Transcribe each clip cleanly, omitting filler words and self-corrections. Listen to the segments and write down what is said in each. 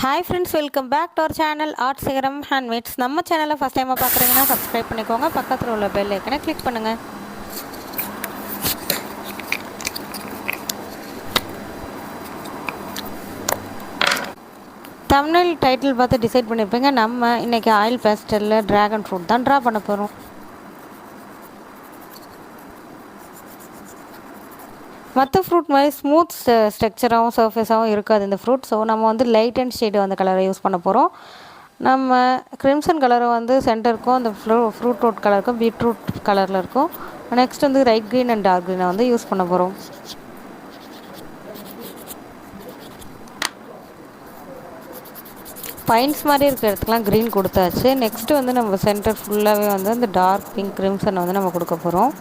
Hi friends, welcome back to our channel art Sigaram handmades. நம்ம சேனலை first டைமாக பார்க்குறீங்கன்னா சப்ஸ்கிரைப் பண்ணிக்கோங்க. பக்கத்தில் உள்ள பெல் ஐக்கனை கிளிக் பண்ணுங்கள். தம்ப்நெயில் டைட்டில் பார்த்து டிசைட் பண்ணியிருப்பீங்க. நம்ம இன்றைக்கி ஆயில் பேஸ்டலில் ட்ராகன் ஃப்ரூட் தான் ட்ரா பண்ண போகிறோம். மற்ற ஃப்ரூட் மாதிரி ஸ்மூத் ஸ்ட்ரக்சராகவும் சர்ஃபேஸாகவும் இருக்காது இந்த ஃப்ரூட். ஸோ நம்ம வந்து லைட் அண்ட் ஷேடு அந்த கலரை யூஸ் பண்ண போகிறோம். நம்ம கிரிம்சன் கலரை வந்து சென்டருக்கும் அந்த ஃப்ரூட் ரோட் கலருக்கும் பீட்ரூட் கலரில் இருக்கும். நெக்ஸ்ட் வந்து ரைட் க்ரீன் அண்ட் டார்க் க்ரீனை வந்து யூஸ் பண்ண போகிறோம். பைன்ஸ் மாதிரி இருக்கிற இடத்துக்குலாம் க்ரீன் கொடுத்தாச்சு. நெக்ஸ்ட்டு வந்து நம்ம சென்டர் ஃபுல்லாகவே வந்து அந்த டார்க் பிங்க் கிரிம்சனை வந்து நம்ம கொடுக்க போகிறோம்.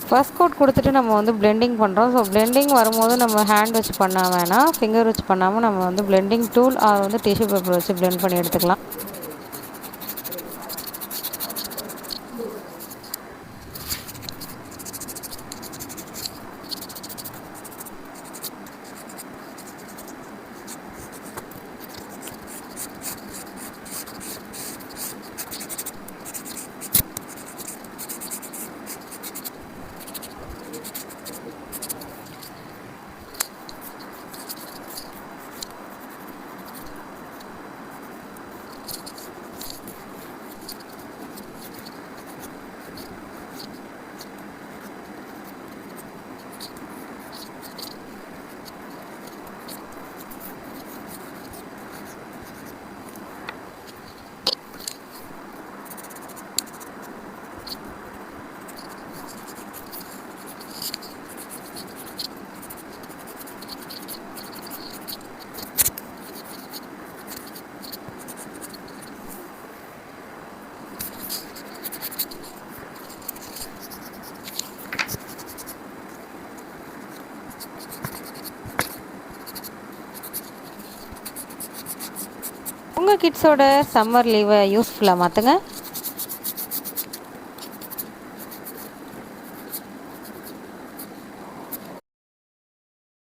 ஃபர்ஸ்ட் கோட் கொடுத்துட்டு நம்ம வந்து பிளெண்டிங் பண்ணுறோம். ஸோ பிளெண்டிங் வரும்போது நம்ம ஹேண்ட் வச்சு பண்ண வேணாம், ஃபிங்கர் வச்சு பண்ணாமல் நம்ம வந்து பிளெண்டிங் டூல் வந்து டிஷ்யூ பேப்பர் வச்சு பிளெண்ட் பண்ணி எடுத்துக்கலாம். உங்கள் கிட்ஸோட சம்மர் லீவை யூஸ்ஃபுல்லாக மாற்றுங்க.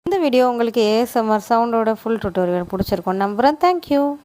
இந்த வீடியோ உங்களுக்கு ஏஎஸ்எம்ஆர் சவுண்டோட ஃபுல் டுட்டோரியல் பிடிச்சிருக்கும் நம்புகிறேன். தேங்க்யூ.